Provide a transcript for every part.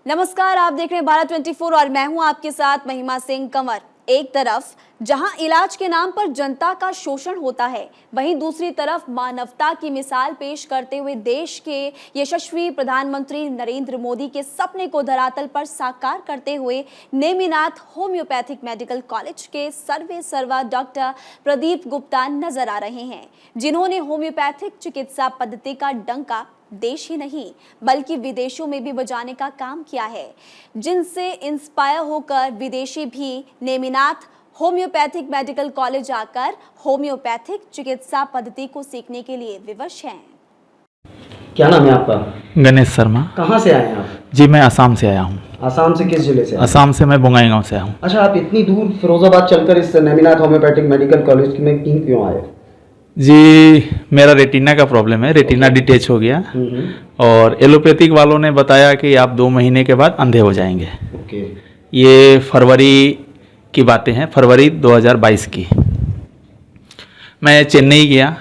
नमस्कार, आप देख रहे हैं भारत 24 और मैं हूं आपके साथ महिमा सिंह कंवर। एक तरफ जहां इलाज के नाम पर जनता का शोषण होता है, वहीं दूसरी तरफ मानवता की मिसाल पेश करते हुए देश के यशस्वी प्रधानमंत्री नरेंद्र मोदी के सपने को धरातल पर साकार करते हुए नेमिनाथ होम्योपैथिक मेडिकल कॉलेज के सर्वे सर्वा डॉक्टर प्रदीप गुप्ता नजर आ रहे हैं, जिन्होंने होम्योपैथिक चिकित्सा पद्धति का डंका देश ही नहीं बल्कि विदेशों में भी बजाने का काम किया है, जिनसे इंस्पायर होकर विदेशी भी नेमिनाथ होम्योपैथिक मेडिकल कॉलेज आकर होम्योपैथिक चिकित्सा पद्धति को सीखने के लिए विवश हैं। क्या नाम है आपका? गणेश शर्मा। कहाँ से आए हैं आप? जी, मैं असम से आया हूँ। असम से किस जिले से? असम से मैं बोंगाईगांव से आया हूँ। अच्छा, आप इतनी दूर फिरोजाबाद चलकर इस नेमिनाथ होम्योपैथिक मेडिकल कॉलेज में क्यों आए? जी, मेरा रेटिना का प्रॉब्लम है, रेटिना डिटेच हो गया और एलोपैथिक वालों ने बताया कि आप 2 महीने के बाद अंधे हो जाएंगे। ओके। ये फरवरी की बातें हैं, फरवरी 2022 की। मैं चेन्नई गया,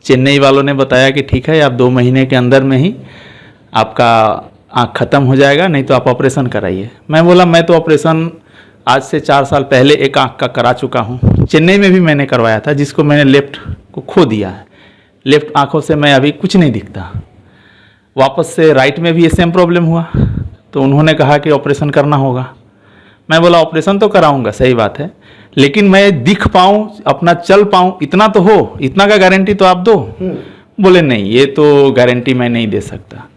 चेन्नई वालों ने बताया कि ठीक है, आप 2 महीने के अंदर में ही आपका आँख ख़त्म हो जाएगा, नहीं तो आप ऑपरेशन कराइए। मैं बोला मैं तो ऑपरेशन आज से 4 साल पहले एक आँख का करा चुका हूँ, चेन्नई में भी मैंने करवाया था, जिसको मैंने लेफ्ट को खो दिया है। लेफ्ट आँखों से मैं अभी कुछ नहीं दिखता। वापस से राइट में भी ये सेम प्रॉब्लम हुआ, तो उन्होंने कहा कि ऑपरेशन करना होगा। मैं बोला ऑपरेशन तो कराऊंगा, सही बात है, लेकिन मैं दिख पाऊँ, अपना चल पाऊँ, इतना तो हो, इतना का गारंटी तो आप दो। बोले नहीं, ये तो गारंटी मैं नहीं दे सकता।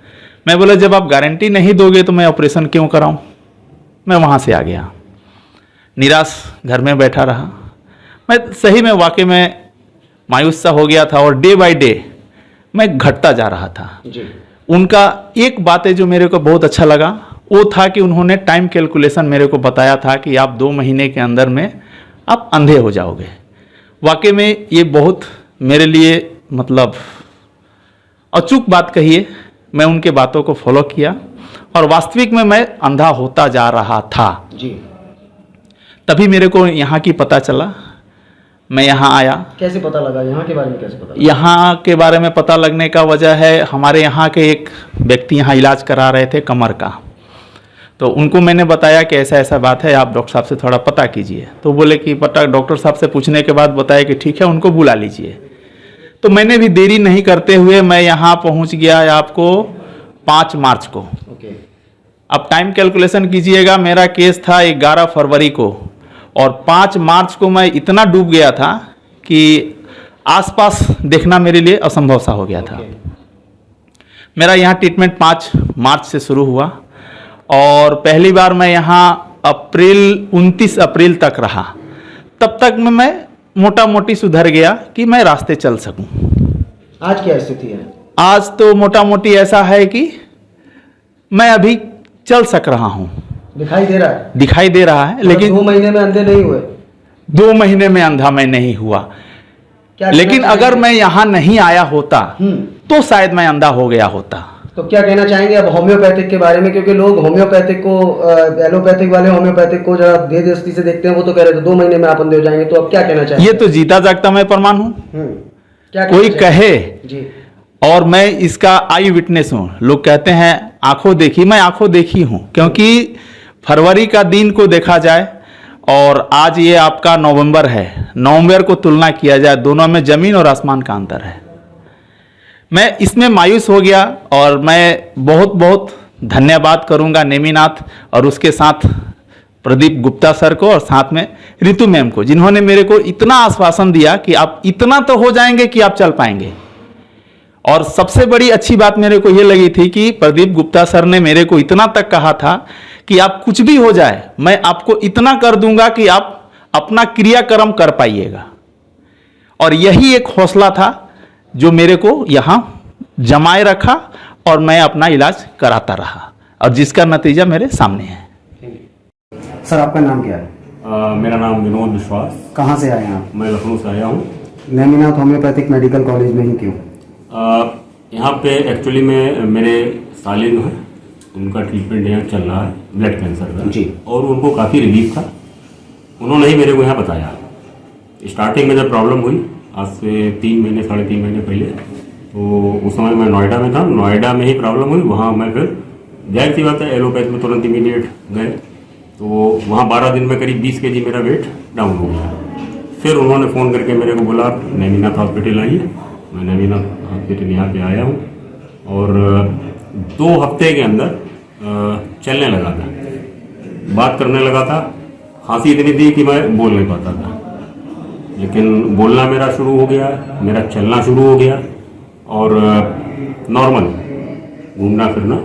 मैं बोला जब आप गारंटी नहीं दोगे तो मैं ऑपरेशन क्यों कराऊं? मैं वहाँ से आ गया, निराश घर में बैठा रहा। मैं सही में वाकई में मायूस सा हो गया था और डे बाय डे मैं घटता जा रहा था जी। उनका एक बात है जो मेरे को बहुत अच्छा लगा, वो था कि उन्होंने टाइम कैलकुलेशन मेरे को बताया था कि आप 2 महीने के अंदर में आप अंधे हो जाओगे। वाकई में ये बहुत मेरे लिए मतलब अचूक बात कहिए। मैं उनके बातों को फॉलो किया और वास्तविक में मैं अंधा होता जा रहा था जी। तभी मेरे को यहाँ की पता चला, मैं यहाँ आया। कैसे पता लगा? यहाँ के बारे में कैसे पता लगा? यहाँ के बारे में पता लगने का वजह है, हमारे यहाँ के एक व्यक्ति यहाँ इलाज करा रहे थे कमर का, तो उनको मैंने बताया कि ऐसा ऐसा बात है, आप डॉक्टर साहब से थोड़ा पता कीजिए। तो बोले कि पता, डॉक्टर साहब से पूछने के बाद बताया कि ठीक है, उनको बुला लीजिए। तो मैंने भी देरी नहीं करते हुए मैं यहाँ पहुँच गया आपको 5 मार्च को। ओके। अब टाइम कैलकुलेशन कीजिएगा, मेरा केस था 11 फरवरी को और 5 मार्च को मैं इतना डूब गया था कि आसपास देखना मेरे लिए असंभव सा हो गया था। मेरा यहाँ ट्रीटमेंट 5 मार्च से शुरू हुआ और पहली बार मैं यहाँ 29 अप्रैल तक रहा। तब तक में मैं मोटा मोटी सुधर गया कि मैं रास्ते चल सकूं। आज क्या स्थिति है? आज तो मोटा मोटी ऐसा है कि मैं अभी चल सक रहा हूं। दिखाई दे रहा है? दिखाई दे रहा है, लेकिन 2 महीने में अंधे नहीं हुए? 2 महीने में अंधा मैं नहीं हुआ। लेकिन अगर मैं यहाँ नहीं आया होता तो शायद मैं अंधा हो गया होता। तो क्या कहना चाहेंगे अब होम्योपैथिक के बारे में? क्योंकि लोग होम्योपैथिक को, एलोपैथिक वाले होम्योपैथिक को जरा दे दृष्टि से देखते हैं, वो तो कह रहे थे 2 महीने में आप अंधे हो जाएंगे। तो अब क्या कहना चाहेंगे? ये तो जीता जागता मैं प्रमाण हूँ। क्या कोई कहे जी, और मैं इसका आई विटनेस हूँ। लोग कहते हैं आंखों देखी, मैं आंखों देखी हूँ, क्योंकि फरवरी का दिन को देखा जाए और आज ये आपका नवंबर है, नवंबर को तुलना किया जाए, दोनों में जमीन और आसमान का अंतर है। मैं इसमें मायूस हो गया और मैं बहुत बहुत धन्यवाद करूंगा नेमिनाथ और उसके साथ प्रदीप गुप्ता सर को और साथ में रितु मैम को, जिन्होंने मेरे को इतना आश्वासन दिया कि आप इतना तो हो जाएंगे कि आप चल पाएंगे। और सबसे बड़ी अच्छी बात मेरे को ये लगी थी कि प्रदीप गुप्ता सर ने मेरे को इतना तक कहा था कि आप कुछ भी हो जाए, मैं आपको इतना कर दूंगा कि आप अपना क्रियाक्रम कर पाइएगा। और यही एक हौसला था जो मेरे को यहाँ जमाए रखा और मैं अपना इलाज कराता रहा और जिसका नतीजा मेरे सामने है। सर आपका नाम क्या है? मेरा नाम विनोद विश्वास। कहाँ से आए हैं आप? मैं लखनऊ से आया हूँ। नेमिनाथ होम्योपैथिक मेडिकल कॉलेज में ही क्यों? यहाँ पे एक्चुअली में मेरे सालिन हैं, उनका ट्रीटमेंट यहाँ चल रहा है ब्लड कैंसर का जी, और उनको काफ़ी रिलीफ था। उन्होंने ही मेरे को यहाँ बताया। स्टार्टिंग में जब प्रॉब्लम हुई आज से 3 महीने 3.5 महीने पहले, तो उस समय मैं नोएडा में था। नोएडा में ही प्रॉब्लम हुई, वहाँ मैं फिर जाहिर सी बात है एलोपैथ में तुरंत इमीडिएट गए, तो वहाँ 12 दिन में करीब 20 kg मेरा वेट डाउन हो गया। फिर उन्होंने फ़ोन करके मेरे को बोला नेमीनाथ हॉस्पिटल आइए। मैं नेमीनाथ हॉस्पिटल यहाँ पे आया हूँ और 2 हफ्ते के अंदर चलने लगा था, बात करने लगा था। खांसी इतनी थी कि मैं बोल नहीं पाता था, लेकिन बोलना मेरा शुरू हो गया, मेरा चलना शुरू हो गया और नॉर्मल घूमना फिरना,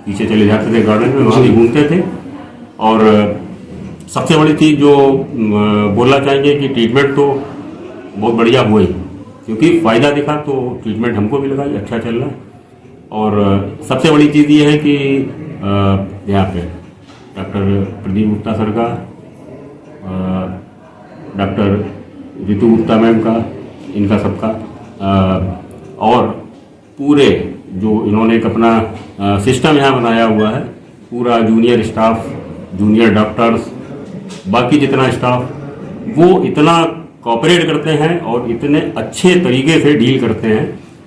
पीछे चले जाते थे गार्डन में, वहाँ भी घूमते थे। और सबसे बड़ी चीज़ जो बोलना चाहेंगे कि ट्रीटमेंट तो बहुत बढ़िया हुई, क्योंकि फ़ायदा दिखा तो ट्रीटमेंट हमको भी लगा अच्छा चल रहा। और सबसे बड़ी चीज़ ये है कि यहाँ पे डॉक्टर प्रदीप गुप्ता सर का, डॉक्टर रितु गुप्ता मैम का, इनका सबका, और पूरे जो इन्होंने एक अपना सिस्टम यहाँ बनाया हुआ है, पूरा जूनियर स्टाफ, जूनियर डॉक्टर्स, बाकी जितना स्टाफ, वो इतना कोऑपरेट करते हैं और इतने अच्छे तरीके से डील करते हैं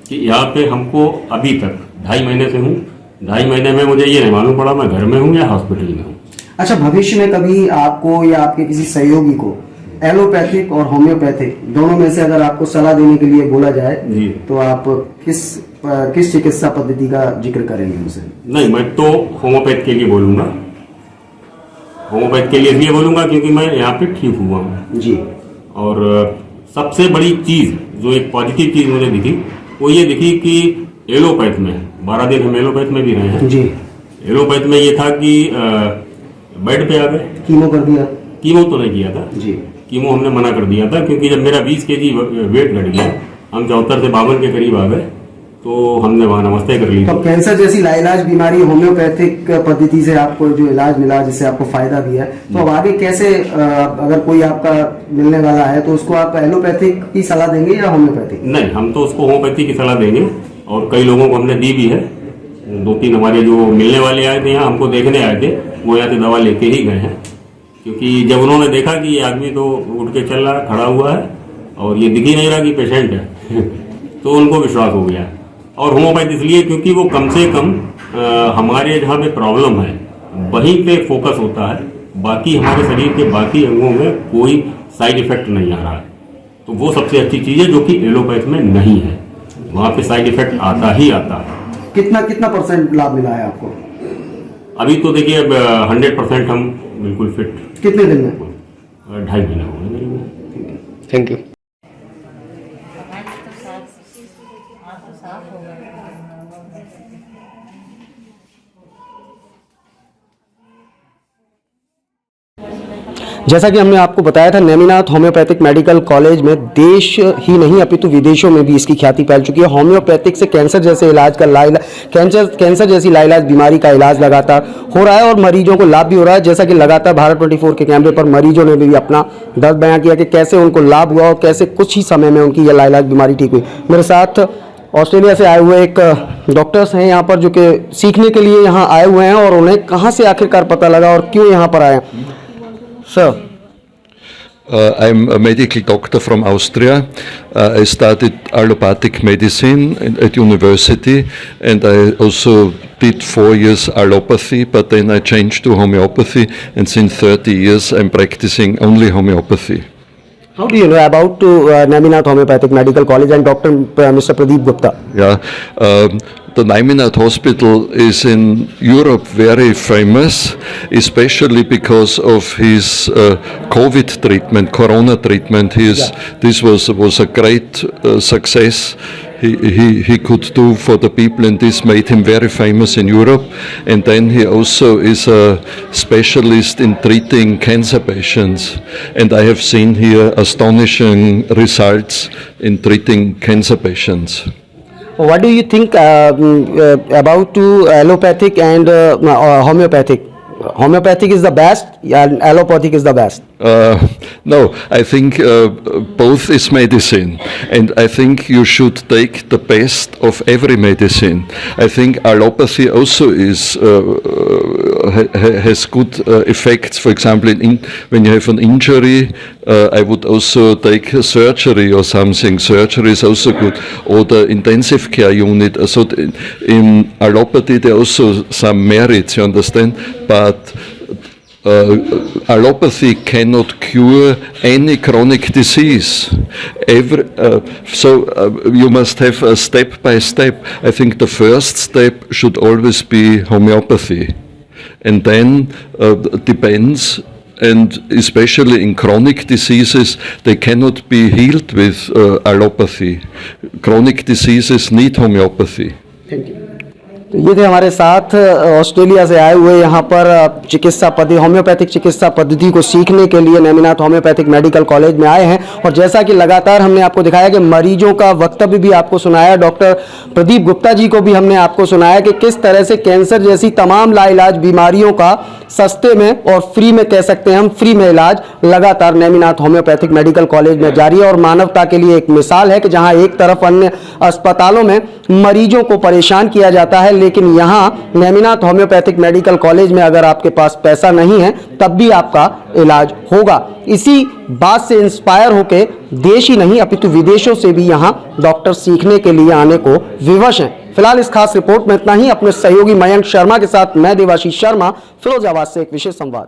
कि यहाँ पे हमको अभी तक 2.5 महीने से हूँ, 2.5 महीने में मुझे ये नहीं मालूम पड़ा मैं घर में हूँ या हॉस्पिटल में हूँ। अच्छा, भविष्य में कभी आपको या आपके किसी सहयोगी को एलोपैथिक और होम्योपैथिक दोनों में से अगर आपको सलाह देने के लिए बोला जाए जी, तो आप किस चिकित्सा पद्धति का जिक्र करेंगे उनसे? नहीं, मैं तो होम्योपैथ के लिए बोलूँगा। होम्योपैथ के लिए इसलिए बोलूँगा क्योंकि मैं यहाँ पे ठीक हुआ हूँ जी। और सबसे बड़ी चीज़ जो एक पॉजिटिव चीज़ मुझे दिखी वो ये दिखी कि एलोपैथ में 12 दिन हम एलोपैथ में भी रहे हैं जी। एलोपैथ में ये था कि बेड पे आ गए, कीमो कर दिया? कीमो तो नहीं किया था जी। कीमो हमने मना कर दिया था, क्योंकि जब मेरा 20 kg वेट घट गया, हम 74 से 52 के करीब आ गए, तो हमने वहाँ नमस्ते कर ली। तो कैंसर जैसी लाइलाज बीमारी होम्योपैथिक पद्धति से आपको जो इलाज मिला, जिससे आपको फायदा भी है, तो अब आगे कैसे, अगर कोई आपका मिलने वाला है तो उसको आप एलोपैथिक की सलाह देंगे या होम्योपैथिक? नहीं, हम तो उसको होम्योपैथी की सलाह देंगे और कई लोगों को हमने दी भी है। 2-3 हमारे जो मिलने वाले आए थे यहाँ, हमको देखने आए थे, वो यहाँ से दवा लेके ही गए हैं, क्योंकि जब उन्होंने देखा कि ये आदमी तो उठ के चल रहा, खड़ा हुआ है और ये दिख ही नहीं रहा कि पेशेंट है तो उनको विश्वास हो गया। और होम्योपैथ इसलिए क्योंकि वो कम से कम हमारे जहाँ पे प्रॉब्लम है वहीं पे फोकस होता है, बाकी हमारे शरीर के बाकी अंगों में कोई साइड इफेक्ट नहीं आ रहा है। तो वो सबसे अच्छी चीज़ है जो कि एलोपैथ में नहीं है, वहाँ पे साइड इफेक्ट आता ही आता है। कितना % लाभ मिला है आपको? अभी तो देखिए 100% हम बिल्कुल फिट। कितने दिन में? 2.5 महीने हो गए मेरे को। Thank you. जैसा कि हमने आपको बताया था, नेमिनाथ होम्योपैथिक मेडिकल कॉलेज में देश ही नहीं अपितु विदेशों में भी इसकी ख्याति फैल चुकी है। होम्योपैथिक से कैंसर जैसे इलाज का कैंसर जैसी लाइलाज बीमारी का इलाज लगातार हो रहा है और मरीजों को लाभ भी हो रहा है। जैसा कि लगातार भारत 24 के कैमरे पर मरीजों ने भी अपना दर्द बयां किया कि कैसे उनको लाभ हुआ और कैसे कुछ ही समय में उनकी यह लाइलाज बीमारी ठीक हुई। मेरे साथ ऑस्ट्रेलिया से आए हुए एक डॉक्टर्स हैं यहाँ पर, जो कि सीखने के लिए यहाँ आए हुए हैं और उन्हें कहाँ से आखिरकार पता लगा और क्यों यहाँ पर आए। Sir, I'm a medical doctor from Austria. I studied allopathic medicine at university, and I also did 4 years allopathy, but then I changed to homeopathy, and since 30 years I'm practicing only homeopathy. how do you know about Neminath Homeopathic Medical College and Dr. Mr. Pradeep Gupta? Yeah, the Neminath Hospital is in Europe very famous, especially because of his COVID treatment, corona treatment. This was a great success. He could do for the people, and this made him very famous in Europe. And then he also is a specialist in treating cancer patients, and I have seen here astonishing results in treating cancer patients. What do you think about allopathic and homeopathic? Homeopathic is the best and allopathic is the best? No, I think both is medicine, and I think you should take the best of every medicine. I think allopathy also has good effects. For example, when you have an injury, I would also take surgery or something. Surgery is also good, or the intensive care unit. So in allopathy there are also some merits, you understand, but allopathy cannot cure any chronic disease. You must have a step by step. I think the first step should always be homeopathy, and then depends. And especially in chronic diseases, they cannot be healed with allopathy. Chronic diseases need homeopathy. Thank you. तो ये थे हमारे साथ Australia से आए हुए यहाँ पर चिकित्सा पद्धति, होम्योपैथिक चिकित्सा पद्धति को सीखने के लिए नेमिनाथ होम्योपैथिक मेडिकल कॉलेज में आए हैं। और जैसा कि लगातार हमने आपको दिखाया कि मरीजों का वक्तव्य भी आपको सुनाया, डॉक्टर प्रदीप गुप्ता जी को भी हमने आपको सुनाया कि किस तरह से कैंसर जैसी तमाम लाइलाज बीमारियों का सस्ते में और फ्री में, कह सकते हैं हम, फ्री में इलाज लगातार नेमिनाथ होम्योपैथिक मेडिकल कॉलेज में जारी है। और मानवता के लिए एक मिसाल है कि जहां एक तरफ अन्य अस्पतालों में मरीजों को परेशान किया जाता है, लेकिन यहाँ नेमिनाथ होम्योपैथिक मेडिकल कॉलेज में अगर आपके पास पैसा नहीं है तब भी आपका इलाज होगा। इसी बात से इंस्पायर होकर देश ही नहीं अपितु विदेशों से भी यहाँ डॉक्टर सीखने के लिए आने को विवश हैं। फिलहाल इस खास रिपोर्ट में इतना ही। अपने सहयोगी मयंक शर्मा के साथ मैं देवाशीष शर्मा, फिरोजाबाद से एक विशेष संवाद।